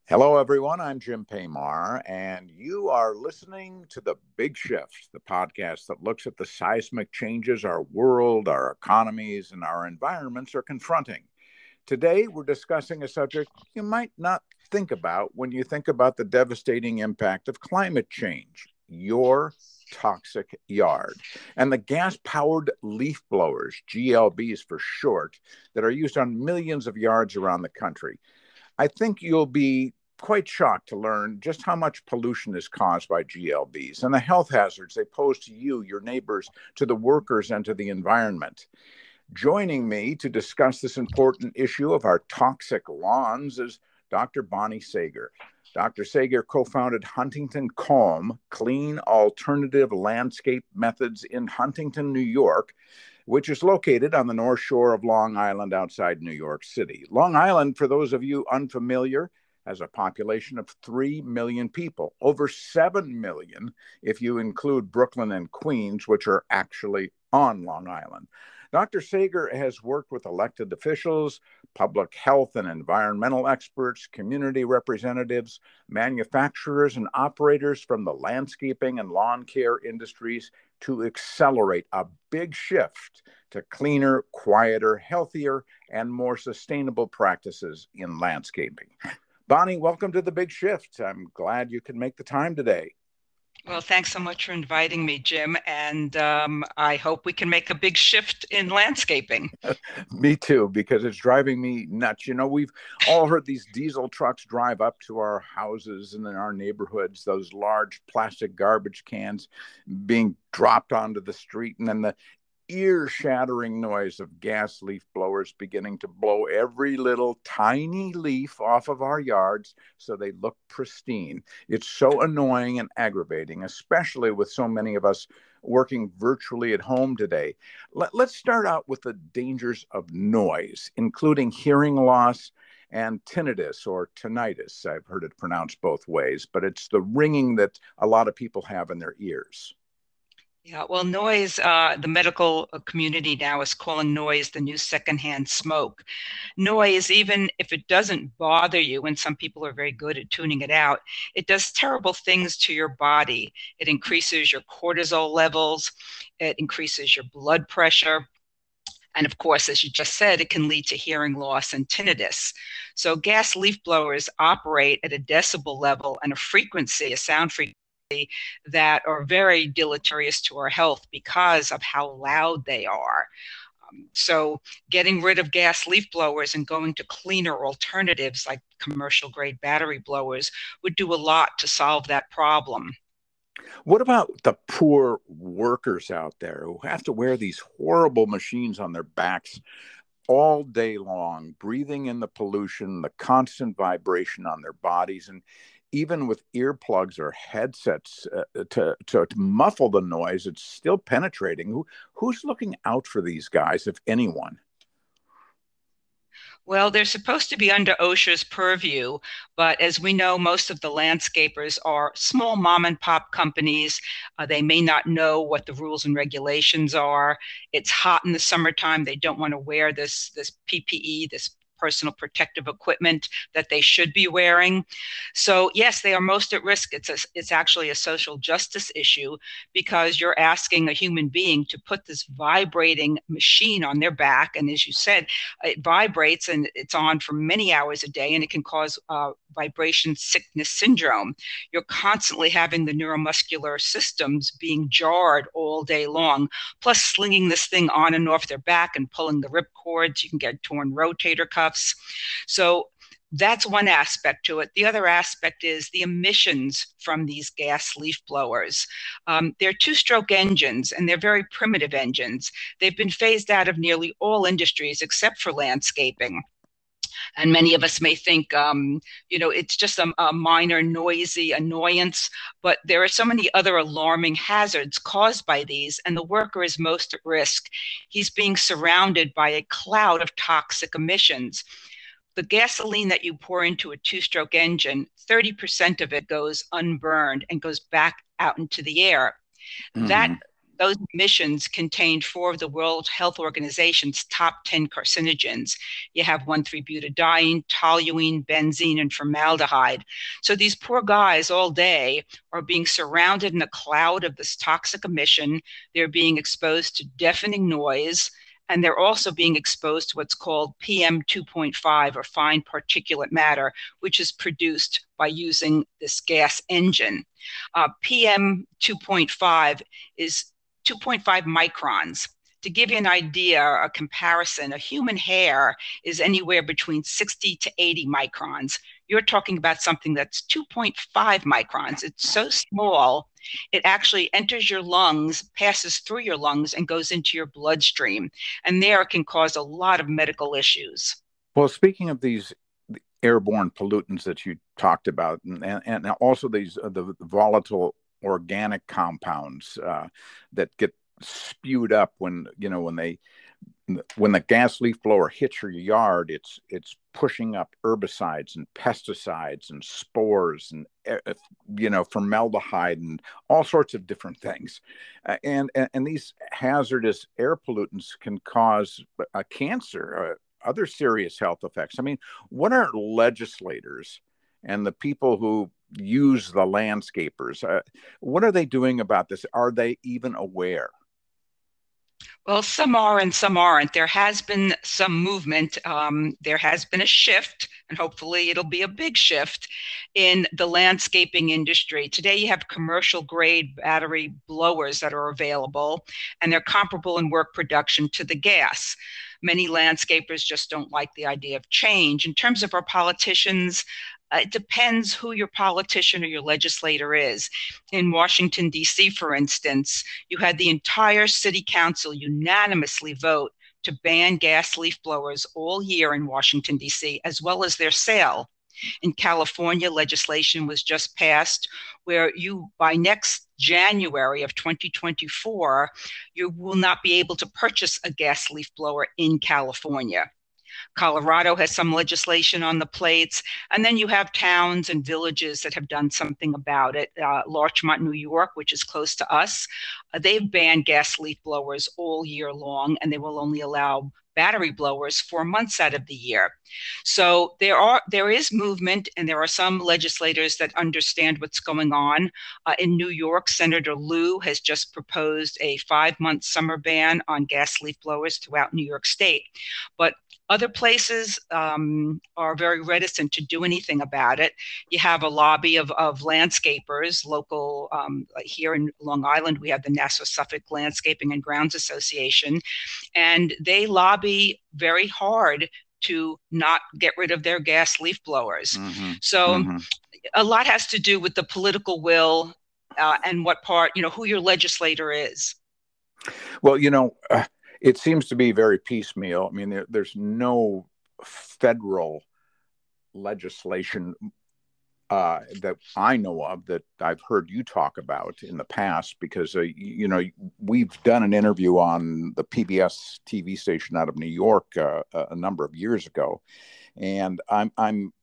Hello, everyone. I'm Jim Paymar, and you are listening to The Big Shift, the podcast that looks at the seismic changes our world, our economies, and our environments are confronting. Today, we're discussing a subject you might not think about when you think about the devastating impact of climate change: your toxic yard and the gas powered leaf blowers, GLBs for short, that are used on millions of yards around the country. I think you'll be quite shocked to learn just how much pollution is caused by GLBs and the health hazards they pose to you, your neighbors, to the workers, and to the environment. Joining me to discuss this important issue of our toxic lawns is Dr. Bonnie Sager. Dr. Sager co-founded Huntington CALM, Clean Alternative Landscape Methods in Huntington, New York, which is located on the North Shore of Long Island outside New York City. Long Island, for those of you unfamiliar, has a population of 3 million people, over 7 million if you include Brooklyn and Queens, which are actually on Long Island. Dr. Sager has worked with elected officials, public health and environmental experts, community representatives, manufacturers, and operators from the landscaping and lawn care industries to accelerate a big shift to cleaner, quieter, healthier, and more sustainable practices in landscaping. Bonnie, welcome to The Big Shift. I'm glad you could make the time today. Well, thanks so much for inviting me, Jim. And I hope we can make a big shift in landscaping. Me too, because it's driving me nuts. You know, we've all heard these diesel trucks drive up to our houses and in our neighborhoods, those large plastic garbage cans being dropped onto the street, and then the ear-shattering noise of gas leaf blowers beginning to blow every little tiny leaf off of our yards so they look pristine. It's so annoying and aggravating, especially with so many of us working virtually at home today. Let's start out with the dangers of noise, including hearing loss and tinnitus or tinnitus. I've heard it pronounced both ways, but it's the ringing that a lot of people have in their ears. Yeah, well, noise, the medical community now is calling noise the new secondhand smoke. Noise, even if it doesn't bother you, and some people are very good at tuning it out, it does terrible things to your body. It increases your cortisol levels, it increases your blood pressure. And of course, as you just said, it can lead to hearing loss and tinnitus. So gas leaf blowers operate at a decibel level and a frequency, a sound frequency that are very deleterious to our health because of how loud they are. So getting rid of gas leaf blowers and going to cleaner alternatives like commercial grade battery blowers would do a lot to solve that problem. What about the poor workers out there who have to wear these horrible machines on their backs all day long, breathing in the pollution, the constant vibration on their bodies, and even with earplugs or headsets to muffle the noise, it's still penetrating. Who's looking out for these guys, if anyone? Well, they're supposed to be under OSHA's purview, but as we know, most of the landscapers are small mom and pop companies. They may not know what the rules and regulations are. It's hot in the summertime. They don't want to wear this PPE, this personal protective equipment that they should be wearing. So yes, they are most at risk. It's actually a social justice issue because you're asking a human being to put this vibrating machine on their back, and as you said, it vibrates and it's on for many hours a day, and it can cause vibration sickness syndrome. You're constantly having the neuromuscular systems being jarred all day long, plus slinging this thing on and off their back and pulling the rip cords. You can get torn rotator cuffs. So that's one aspect to it. The other aspect is the emissions from these gas leaf blowers. They're two-stroke engines, and they're very primitive engines. They've been phased out of nearly all industries except for landscaping. And many of us may think, it's just a minor noisy annoyance, but there are so many other alarming hazards caused by these, and the worker is most at risk. He's being surrounded by a cloud of toxic emissions. The gasoline that you pour into a two-stroke engine, 30% of it goes unburned and goes back out into the air. That Mm-hmm. those emissions contained four of the World Health Organization's top 10 carcinogens. You have 1,3-butadiene, toluene, benzene, and formaldehyde. So these poor guys all day are being surrounded in a cloud of this toxic emission. They're being exposed to deafening noise, and they're also being exposed to what's called PM 2.5, or fine particulate matter, which is produced by using this gas engine. PM 2.5 is 2.5 microns. To give you an idea, a comparison, a human hair is anywhere between 60 to 80 microns. You're talking about something that's 2.5 microns. It's so small, it actually enters your lungs, passes through your lungs, and goes into your bloodstream. And there it can cause a lot of medical issues. Well, speaking of these airborne pollutants that you talked about, and also these the volatile organic compounds that get spewed up when the gas leaf blower hits your yard, it's pushing up herbicides and pesticides and spores and formaldehyde and all sorts of different things, and these hazardous air pollutants can cause cancer, other serious health effects. I mean, what are legislators and the people who use the landscapers, what are they doing about this? Are they even aware? Well, some are and some aren't. There has been some movement. There has been a shift, and hopefully it'll be a big shift in the landscaping industry. Today, you have commercial grade battery blowers that are available, and they're comparable in work production to the gas. Many landscapers just don't like the idea of change. In terms of our politicians, it depends who your politician or your legislator is. In Washington, D.C., for instance, you had the entire city council unanimously vote to ban gas leaf blowers all year in Washington, D.C., as well as their sale. In California, legislation was just passed where you, by next January of 2024, you will not be able to purchase a gas leaf blower in California. Colorado has some legislation on the plates. And then you have towns and villages that have done something about it. Larchmont, New York, which is close to us, they've banned gas leaf blowers all year long, and they will only allow battery blowers 4 months out of the year. So there is movement, and there are some legislators that understand what's going on. In New York, Senator Lieu has just proposed a 5-month summer ban on gas leaf blowers throughout New York State. But other places are very reticent to do anything about it. You have a lobby of landscapers, local, here in Long Island, we have the Nassau-Suffolk Landscaping and Grounds Association, and they lobby very hard to not get rid of their gas leaf blowers. Mm-hmm. So mm-hmm. A lot has to do with the political will and what part, who your legislator is. Well, it seems to be very piecemeal. I mean, there's no federal legislation that I know of that I've heard you talk about in the past, because, we've done an interview on the PBS TV station out of New York a number of years ago, and I'm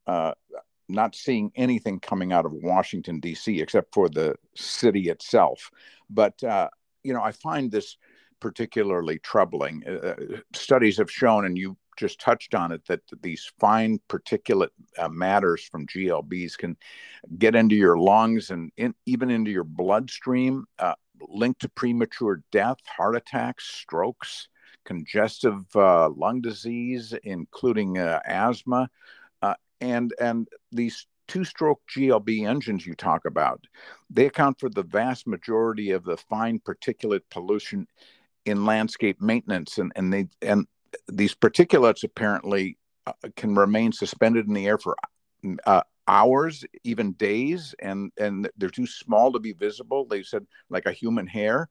not seeing anything coming out of Washington, D.C., except for the city itself. But, I find this particularly troubling. Studies have shown, and you just touched on it, that these fine particulate matters from GLBs can get into your lungs and even into your bloodstream, linked to premature death, heart attacks, strokes, congestive lung disease, including asthma, and these two-stroke GLB engines you talk about, they account for the vast majority of the fine particulate pollution in landscape maintenance, and these particulates apparently can remain suspended in the air for hours, even days, and they're too small to be visible. They said like a human hair.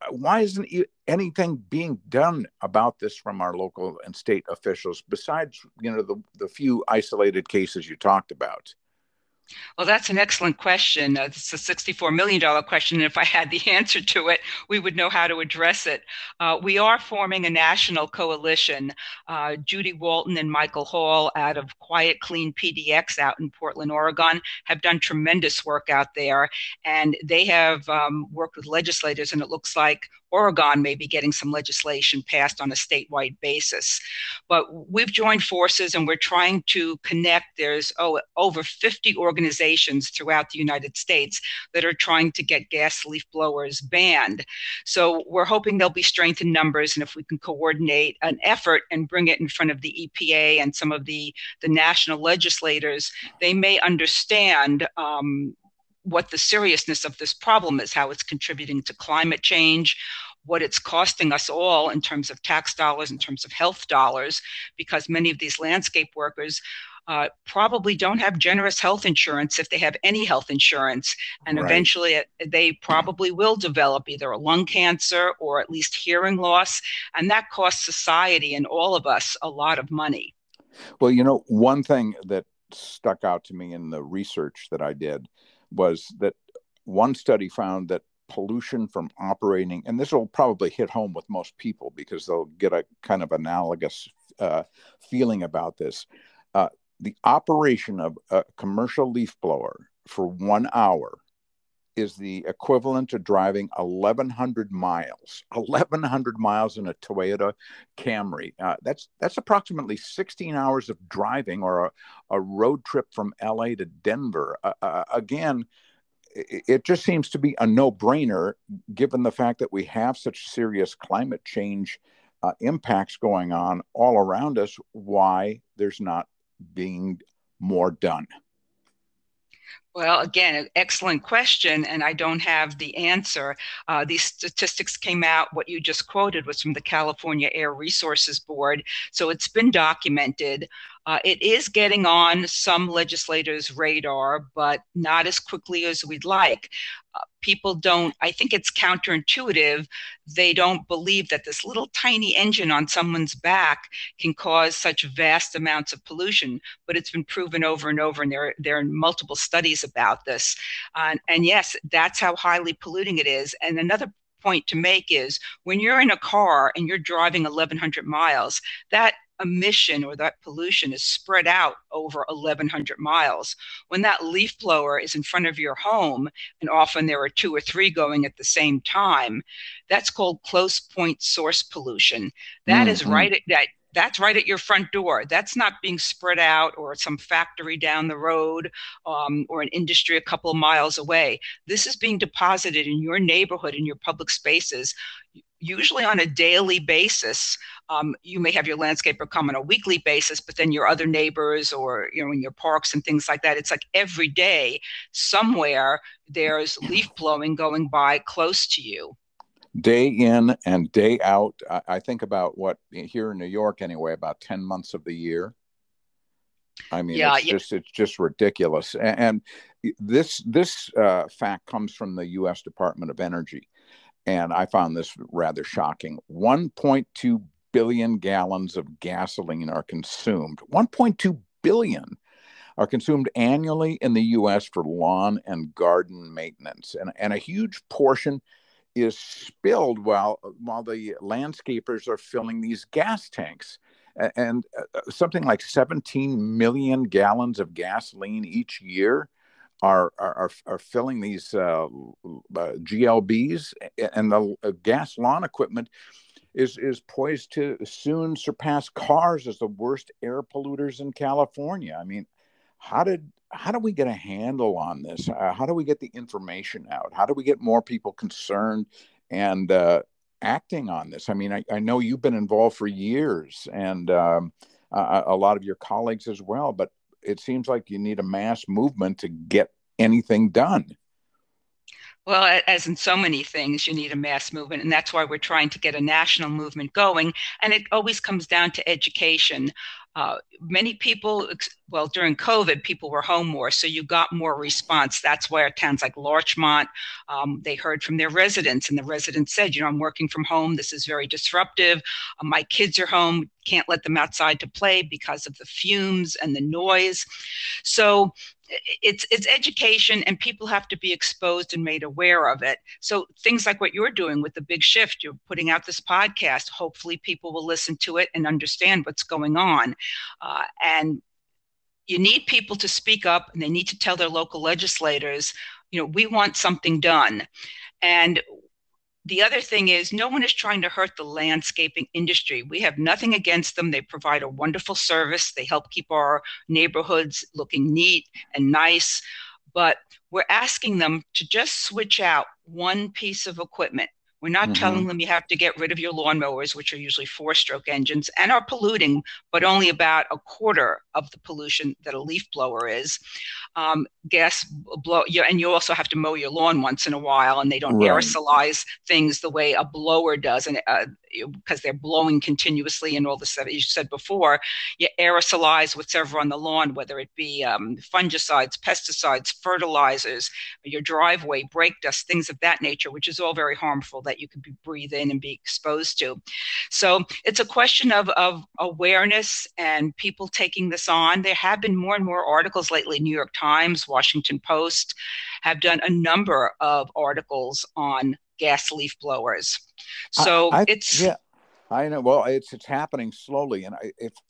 Why isn't anything being done about this from our local and state officials, besides the few isolated cases you talked about? Well, that's an excellent question. It's a $64 million question. And if I had the answer to it, we would know how to address it. We are forming a national coalition. Judy Walton and Michael Hall out of Quiet Clean PDX out in Portland, Oregon, have done tremendous work out there. And they have worked with legislators, and it looks like Oregon may be getting some legislation passed on a statewide basis. But we've joined forces and we're trying to connect. There's over 50 organizations throughout the United States that are trying to get gas leaf blowers banned. So we're hoping there'll be strength in numbers, and if we can coordinate an effort and bring it in front of the EPA and some of the national legislators, they may understand what the seriousness of this problem is, how it's contributing to climate change, what it's costing us all in terms of tax dollars, in terms of health dollars, because many of these landscape workers probably don't have generous health insurance if they have any health insurance. And Right. eventually they probably will develop either a lung cancer or at least hearing loss. And that costs society and all of us a lot of money. Well, one thing that stuck out to me in the research that I did was that one study found that pollution from operating, and this will probably hit home with most people because they'll get a kind of analogous feeling about this. The operation of a commercial leaf blower for 1 hour is the equivalent to driving 1,100 miles, 1,100 miles in a Toyota Camry. That's approximately 16 hours of driving, or a road trip from LA to Denver. Again, it just seems to be a no-brainer given the fact that we have such serious climate change impacts going on all around us, why there's not being more done. Well, again, an excellent question, and I don't have the answer. These statistics came out, what you just quoted was from the California Air Resources Board, so it's been documented. It is getting on some legislators' radar, but not as quickly as we'd like. People don't, I think it's counterintuitive. They don't believe that this little tiny engine on someone's back can cause such vast amounts of pollution, but it's been proven over and over, and there are multiple studies about this. And yes, that's how highly polluting it is. And another point to make is when you're in a car and you're driving 1,100 miles, that emission or that pollution is spread out over 1,100 miles. When that leaf blower is in front of your home, and often there are two or three going at the same time, that's called close point source pollution. That is Mm-hmm. right at that. That's right at your front door. That's not being spread out or some factory down the road or an industry a couple of miles away. This is being deposited in your neighborhood, in your public spaces, usually on a daily basis. You may have your landscaper come on a weekly basis, but then your other neighbors or in your parks and things like that, it's like every day somewhere there's leaf blowing going by close to you. Day in and day out. I think about what here in New York anyway, about 10 months of the year. I mean, Yeah, it's just ridiculous. And this fact comes from the U.S. Department of Energy, and I found this rather shocking. 1.2 billion gallons of gasoline are consumed. 1.2 billion are consumed annually in the U.S. for lawn and garden maintenance, and a huge portion is spilled while the landscapers are filling these gas tanks. And something like 17 million gallons of gasoline each year are filling these GLB's, and the gas lawn equipment is poised to soon surpass cars as the worst air polluters in California. I mean, how do we get a handle on this? How do we get the information out? How do we get more people concerned and acting on this? I mean, I know you've been involved for years, and a lot of your colleagues as well, but it seems like you need a mass movement to get anything done. Well, as in so many things, you need a mass movement, and that's why we're trying to get a national movement going. And it always comes down to education. Many people, well, during COVID, people were home more, so you got more response. That's why towns like Larchmont, they heard from their residents, and the residents said, I'm working from home. This is very disruptive. My kids are home, can't let them outside to play because of the fumes and the noise. So it's education, and people have to be exposed and made aware of it. So things like what you're doing with the big shift, you're putting out this podcast. Hopefully, people will listen to it and understand what's going on. And you need people to speak up, and they need to tell their local legislators, we want something done. And the other thing is, no one is trying to hurt the landscaping industry. We have nothing against them. They provide a wonderful service. They help keep our neighborhoods looking neat and nice. But we're asking them to just switch out one piece of equipment. We're not Mm-hmm. telling them you have to get rid of your lawnmowers, which are usually four-stroke engines and are polluting, but only about a quarter of the pollution that a leaf blower is. Gas blow, and you also have to mow your lawn once in a while, and they don't Right. aerosolize things the way a blower does, and because they're blowing continuously and all the stuff you said before, you aerosolize whatever on the lawn, whether it be fungicides, pesticides, fertilizers, your driveway, brake dust, things of that nature, which is all very harmful that you could breathe in and be exposed to. So it's a question of awareness and people taking this on. There have been more and more articles lately. New York Times, Washington Post have done a number of articles on gas leaf blowers. So it's Yeah, I know. Well, it's happening slowly, and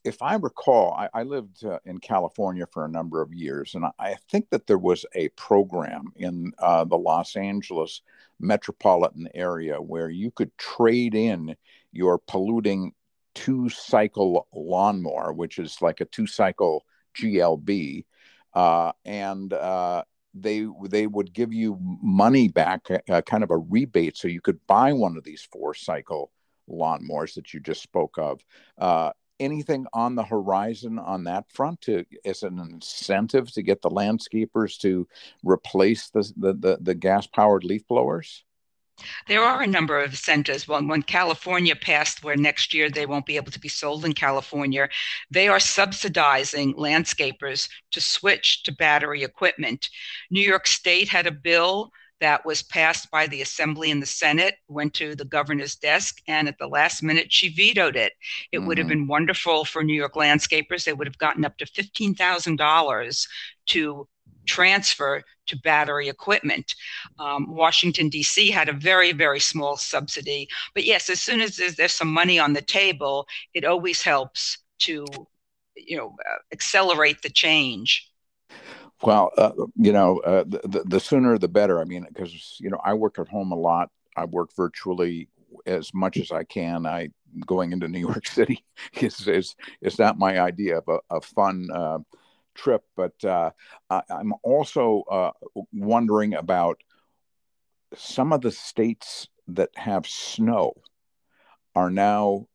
if I recall, I lived in California for a number of years, and I think that there was a program in the Los Angeles metropolitan area where you could trade in your polluting two-cycle lawnmower, which is like a two-cycle GLB, and they would give you money back, kind of a rebate, so you could buy one of these four-cycle lawnmowers that you just spoke of. Anything on the horizon on that front as an incentive to get the landscapers to replace the gas powered leaf blowers? There are a number of incentives. When California passed, where next year they won't be able to be sold in California, they are subsidizing landscapers to switch to battery equipment. New York State had a bill that was passed by the Assembly and the Senate, went to the governor's desk, and at the last minute, she vetoed it. It would have Mm-hmm. been wonderful for New York landscapers. They would have gotten up to $15,000 to transfer to battery equipment. Washington, D.C. had a very, very small subsidy. But yes, as soon as there's some money on the table, it always helps to, accelerate the change. Well, the sooner the better. I mean, because I work at home a lot. I work virtually as much as I can. I Going into New York City is not my idea of a fun trip. But I'm also wondering about some of the states that have snow are now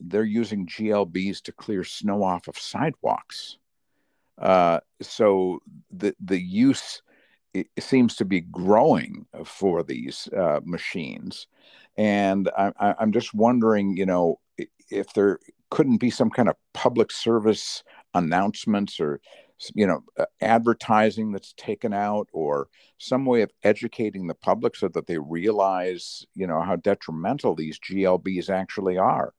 they're using GLBs to clear snow off of sidewalks. So the use it seems to be growing for these machines, and I'm just wondering, if there couldn't be some kind of public service announcements or advertising that's taken out, or some way of educating the public so that they realize how detrimental these GLBs actually are.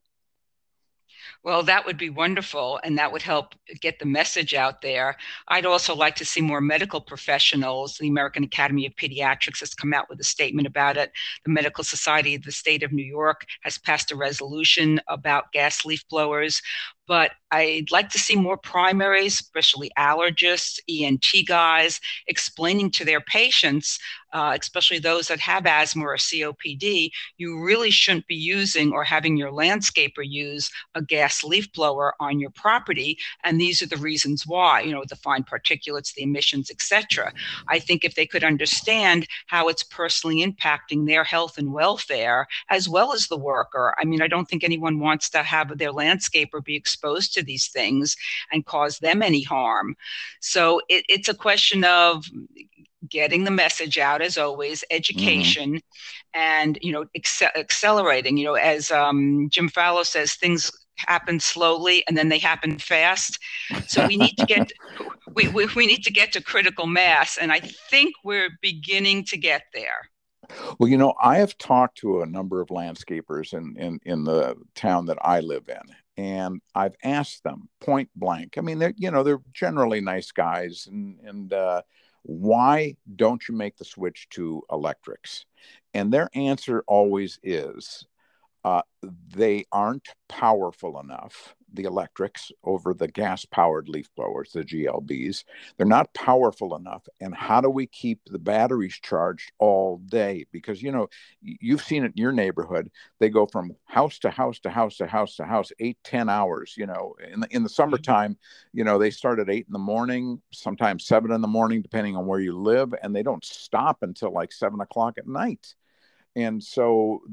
Well, that would be wonderful, and that would help get the message out there. I'd also like to see more medical professionals. The American Academy of Pediatrics has come out with a statement about it. The Medical Society of the State of New York has passed a resolution about gas leaf blowers. But I'd like to see more primaries, especially allergists, ENT guys, explaining to their patients, especially those that have asthma or COPD, you really shouldn't be using or having your landscaper use a gas leaf blower on your property. And these are the reasons why, the fine particulates, the emissions, etc. I think if they could understand how it's personally impacting their health and welfare, as well as the worker. I mean, I don't think anyone wants to have their landscaper be exposed to these things and cause them any harm. So it's a question of getting the message out, as always, Mm-hmm. education, and accelerating. As Jim Fallow says, things happen slowly and then they happen fast. So we need to get we need to get to critical mass, and I think we're beginning to get there. Well, I have talked to a number of landscapers in the town that I live in, and I've asked them point blank. I mean, they're generally nice guys, and why don't you make the switch to electrics? And their answer always is uh, they aren't powerful enough, the electrics over the gas powered leaf blowers, the GLBs. They're not powerful enough. And how do we keep the batteries charged all day? Because, you've seen it in your neighborhood. They go from house to house to house to house to house, 8, 10 hours, in the summertime, they start at 8 in the morning, sometimes 7 in the morning, depending on where you live. And they don't stop until like 7 o'clock at night. And so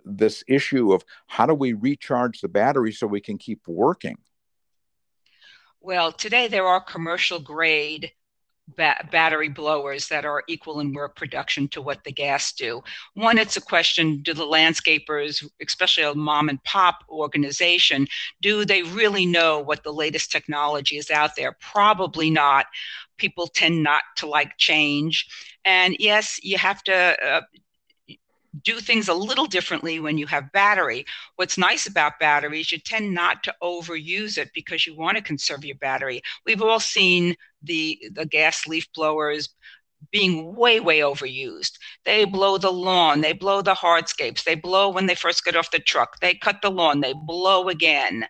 this issue of how do we recharge the battery so we can keep working? Well, today there are commercial grade battery blowers that are equal in work production to what the gas do. One, it's a question, do the landscapers, especially a mom and pop organization, do they really know what the latest technology is out there? Probably not. People tend not to like change. And yes, you have to do things a little differently when you have battery. What's nice about batteries, you tend not to overuse it because you want to conserve your battery. We've all seen the gas leaf blowers being way, way overused. They blow the lawn, they blow the hardscapes, they blow when they first get off the truck, they cut the lawn, they blow again.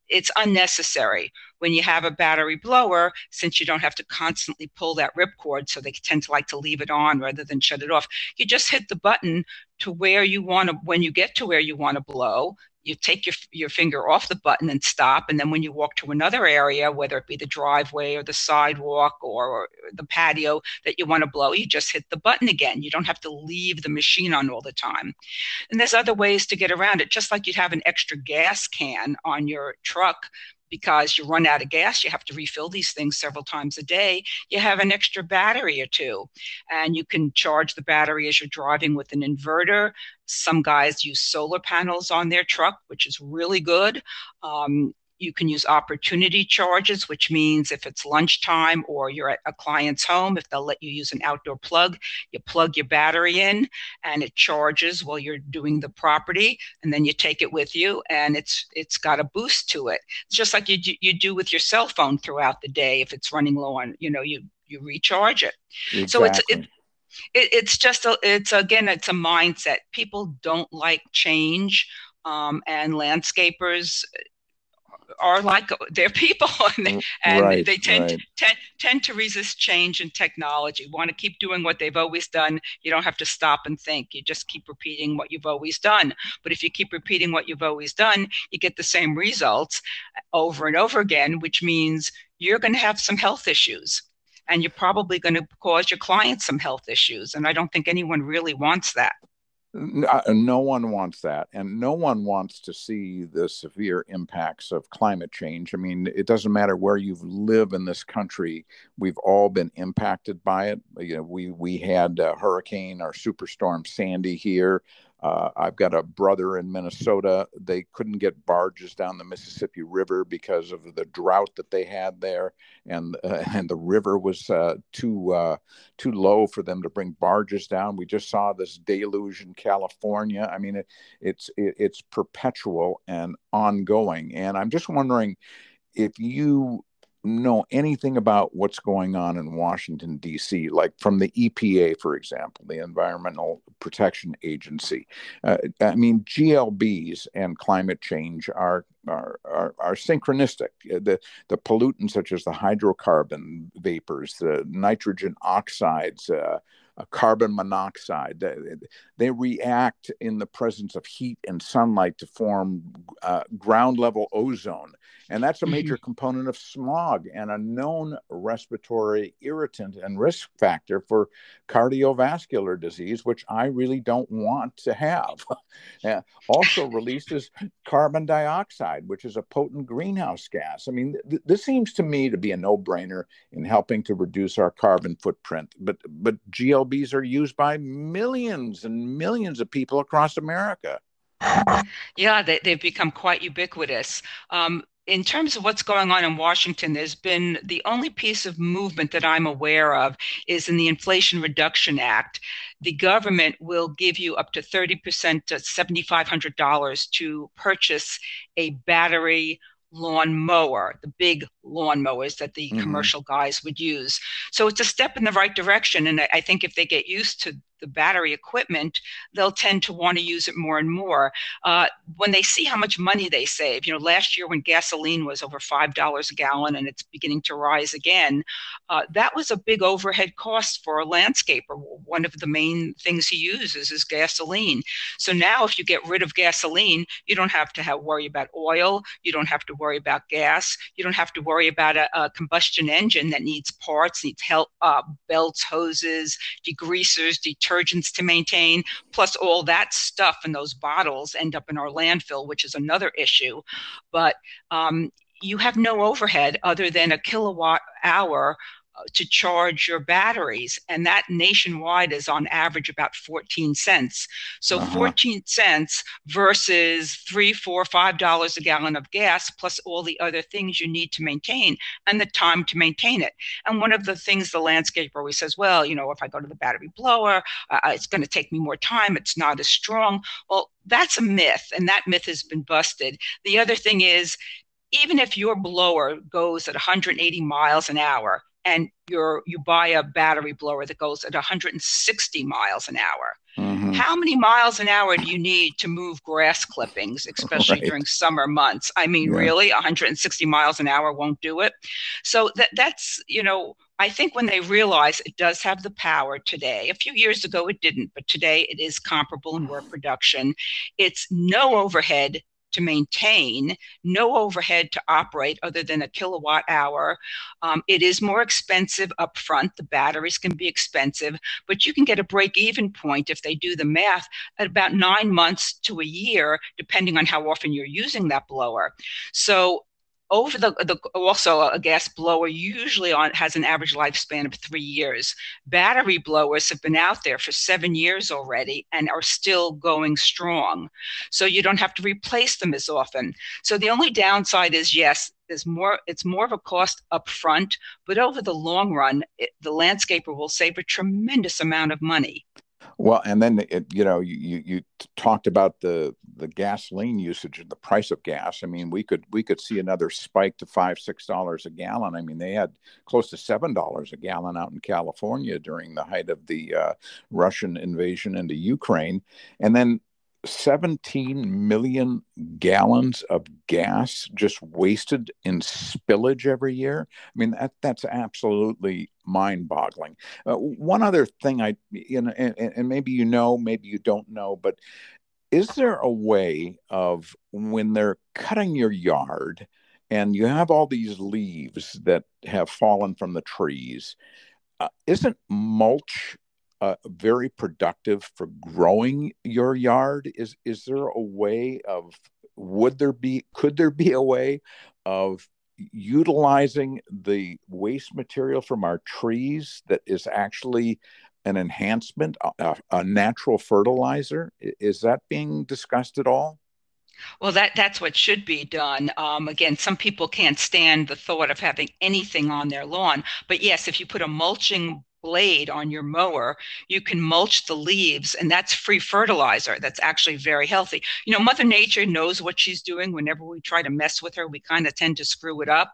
It's unnecessary. When you have a battery blower, since you don't have to constantly pull that ripcord, so they tend to like to leave it on rather than shut it off, you just hit the button to where you want to, when you get to where you want to blow, you take your finger off the button and stop. And then when you walk to another area, whether it be the driveway or the sidewalk or the patio that you want to blow, you just hit the button again. You don't have to leave the machine on all the time. And there's other ways to get around it, just like you'd have an extra gas can on your truck. Because you run out of gas, you have to refill these things several times a day. You have an extra battery or two, and you can charge the battery as you're driving with an inverter. Some guys use solar panels on their truck, which is really good. You can use opportunity charges, which means if it's lunchtime or you're at a client's home, if they'll let you use an outdoor plug, you plug your battery in and it charges while you're doing the property, and then you take it with you, and it's got a boost to it. It's just like you do with your cell phone throughout the day. If it's running low on, you recharge it. So Exactly. it's just it's again, it's a mindset. People don't like change, and landscapers are like they're people, and Right, they right. tend to resist change and technology, want to keep doing what they've always done. You don't have to stop and think, you just keep repeating what you've always done. But if you keep repeating what you've always done, you get the same results over and over again, which means you're going to have some health issues, and you're probably going to cause your clients some health issues, and I don't think anyone really wants that. No one wants that. And no one wants to see the severe impacts of climate change. I mean, it doesn't matter where you live in this country, we've all been impacted by it. We had Hurricane or Superstorm Sandy here. I've got a brother in Minnesota. They couldn't get barges down the Mississippi River because of the drought that they had there, and the river was too low for them to bring barges down. We just saw this deluge in California. I mean, it's perpetual and ongoing. And I'm just wondering if you know anything about what's going on in Washington, D.C., like from the EPA, for example, the Environmental Protection Agency. I mean, GLBs and climate change are synchronistic. The pollutants such as the hydrocarbon vapors, the nitrogen oxides, carbon monoxide, they react in the presence of heat and sunlight to form ground level ozone. And that's a Mm-hmm. major component of smog and a known respiratory irritant and risk factor for cardiovascular disease, which I really don't want to have. Also releases carbon dioxide, which is a potent greenhouse gas. I mean, this seems to me to be a no-brainer in helping to reduce our carbon footprint. But GLBs are used by millions and millions of people across America. Yeah, they've become quite ubiquitous. in terms of what's going on in Washington, there's been the only piece of movement that I'm aware of is in the Inflation Reduction Act. The government will give you up to 30% to $7,500 to purchase a battery lawn mower, the big lawn mowers that the Hmm. commercial guys would use. So it's a step in the right direction. And I think if they get used to the battery equipment, they'll tend to want to use it more and more. When they see how much money they save, last year when gasoline was over $5 a gallon and it's beginning to rise again, that was a big overhead cost for a landscaper. One of the main things he uses is gasoline. So now, if you get rid of gasoline, you don't have to worry about oil. You don't have to worry about gas. You don't have to worry about a combustion engine that needs parts, needs help, belts, hoses, degreasers, detergents to maintain. Plus, all that stuff in those bottles end up in our landfill, which is another issue. But you have no overhead other than a kilowatt hour to charge your batteries. And that nationwide is on average about 14 cents. So Uh-huh. 14 cents versus $3, $4, $5 a gallon of gas, plus all the other things you need to maintain and the time to maintain it. And one of the things the landscaper always says, well, if I go to the battery blower, it's going to take me more time. It's not as strong. Well, that's a myth, and that myth has been busted. The other thing is, even if your blower goes at 180 miles an hour and you buy a battery blower that goes at 160 miles an hour, Hmm. how many miles an hour do you need to move grass clippings, especially Right. during summer months? I mean, Yeah. really, 160 miles an hour won't do it. So that's, I think when they realize it does have the power today, a few years ago it didn't, but today it is comparable in work production. It's no overhead to maintain, no overhead to operate other than a kilowatt hour. It is more expensive up front. The batteries can be expensive, but you can get a break even point if they do the math at about 9 months to a year, depending on how often you're using that blower. So over the also a gas blower usually has an average lifespan of 3 years. Battery blowers have been out there for 7 years already and are still going strong. So you don't have to replace them as often. So the only downside is, yes, it's more of a cost up front, but over the long run, the landscaper will save a tremendous amount of money. Well, and then you talked about the gasoline usage and the price of gas. I mean, we could see another spike to $5, $6 a gallon. I mean, they had close to $7 a gallon out in California during the height of the Russian invasion into Ukraine, and then 17 million gallons of gas just wasted in spillage every year. I mean, that's absolutely mind-boggling. One other thing and maybe maybe you don't know, but is there a way of when they're cutting your yard and you have all these leaves that have fallen from the trees, isn't mulch very productive for growing your yard? Is there a way of could there be a way of utilizing the waste material from our trees that is actually an enhancement, a natural fertilizer? Is that being discussed at all? Well, that's what should be done. Again, some people can't stand the thought of having anything on their lawn. But yes, if you put a mulching blade on your mower, you can mulch the leaves, and that's free fertilizer. That's actually very healthy. Mother Nature knows what she's doing. Whenever we try to mess with her, we kind of tend to screw it up.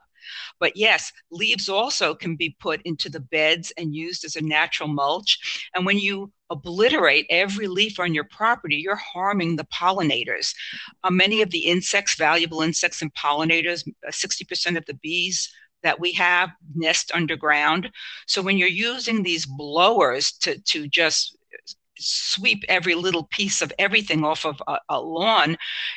But yes, leaves also can be put into the beds and used as a natural mulch. And when you obliterate every leaf on your property, you're harming the pollinators. Many of the insects, valuable insects and pollinators, 60% of the bees that we have nest underground. So when you're using these blowers to just sweep every little piece of everything off of a lawn,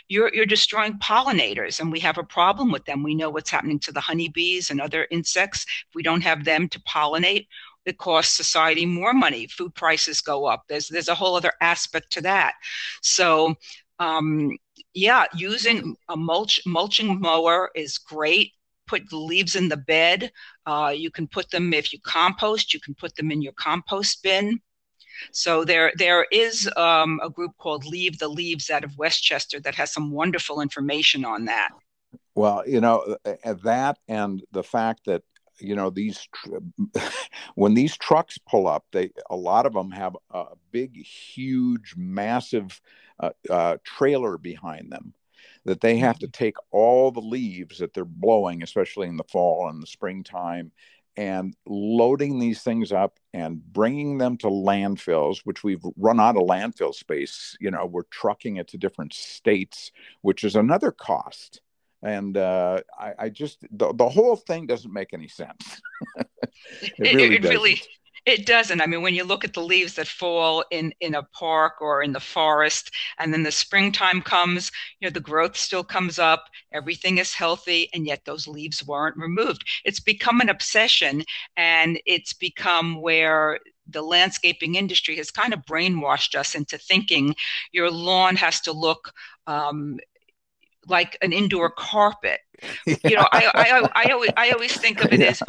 you're destroying pollinators, and we have a problem with them. We know what's happening to the honeybees and other insects. If we don't have them to pollinate, it costs society more money. Food prices go up. There's a whole other aspect to that. So yeah, using a mulching mower is great. Put the leaves in the bed. You can put them, if you compost, you can put them in your compost bin. So there is a group called Leave the Leaves out of Westchester that has some wonderful information on that. Well, that and the fact that, these when these trucks pull up, a lot of them have a big, huge, massive trailer behind them that they have to take all the leaves that they're blowing, especially in the fall and the springtime, and loading these things up and bringing them to landfills, which we've run out of landfill space. We're trucking it to different states, which is another cost. And I just, the whole thing doesn't make any sense. It really It really doesn't. it doesn't. I mean, when you look at the leaves that fall in a park or in the forest, and then the springtime comes, the growth still comes up, everything is healthy, and yet those leaves weren't removed. It's become an obsession, and it's become where the landscaping industry has kind of brainwashed us into thinking your lawn has to look like an indoor carpet. Yeah. I always think of it Yeah. as,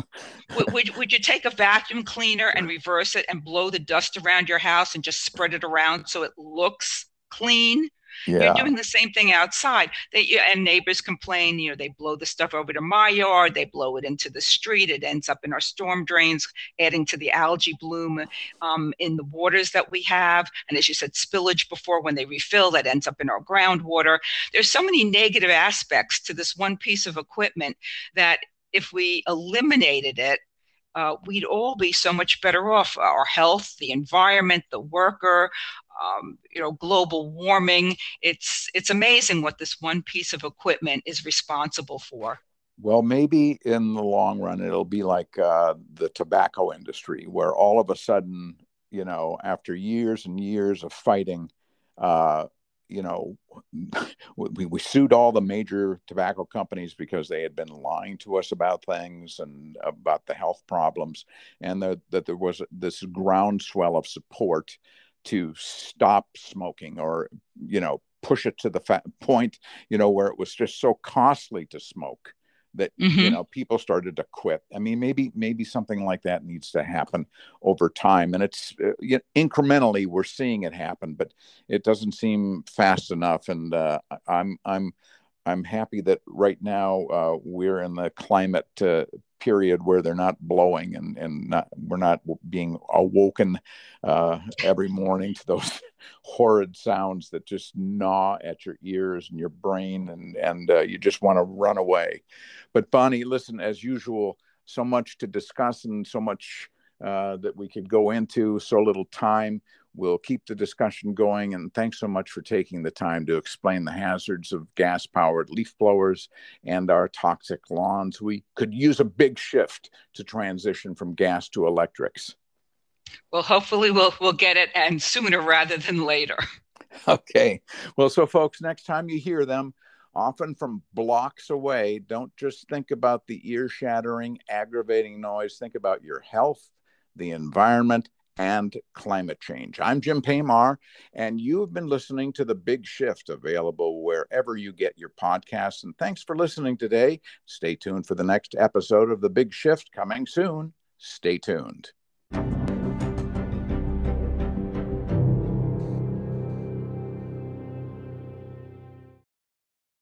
would you take a vacuum cleaner and reverse it and blow the dust around your house and just spread it around so it looks clean? You're Yeah. doing the same thing outside. And neighbors complain, they blow the stuff over to my yard, they blow it into the street, it ends up in our storm drains, adding to the algae bloom in the waters that we have. And as you said, spillage before, when they refill, that ends up in our groundwater. There's so many negative aspects to this one piece of equipment that if we eliminated it, we'd all be so much better off. Our health, the environment, the worker, global warming. It's amazing what this one piece of equipment is responsible for. Well, maybe in the long run, it'll be like the tobacco industry, where all of a sudden, after years and years of fighting, uh, you know, we sued all the major tobacco companies because they had been lying to us about things and about the health problems, and that there was this groundswell of support to stop smoking, or, push it to the point, where it was just so costly to smoke that, Mm-hmm. people started to quit. I mean, maybe something like that needs to happen over time, and it's incrementally we're seeing it happen, but it doesn't seem fast enough. And I'm happy that right now we're in the climate period where they're not blowing, and we're not being awoken every morning to those horrid sounds that just gnaw at your ears and your brain, and you just want to run away. But Bonnie, listen, as usual, so much to discuss and so much that we could go into, so little time. We'll keep the discussion going. And thanks so much for taking the time to explain the hazards of gas powered leaf blowers and our toxic lawns. We could use a big shift to transition from gas to electrics. Well, hopefully we'll get it, and sooner rather than later. Okay. Well, so folks, next time you hear them, often from blocks away, don't just think about the ear shattering, aggravating noise. Think about your health, the environment, and climate change. I'm Jim Paymar, and you have been listening to The Big Shift, available wherever you get your podcasts. And thanks for listening today. Stay tuned for the next episode of The Big Shift coming soon. Stay tuned.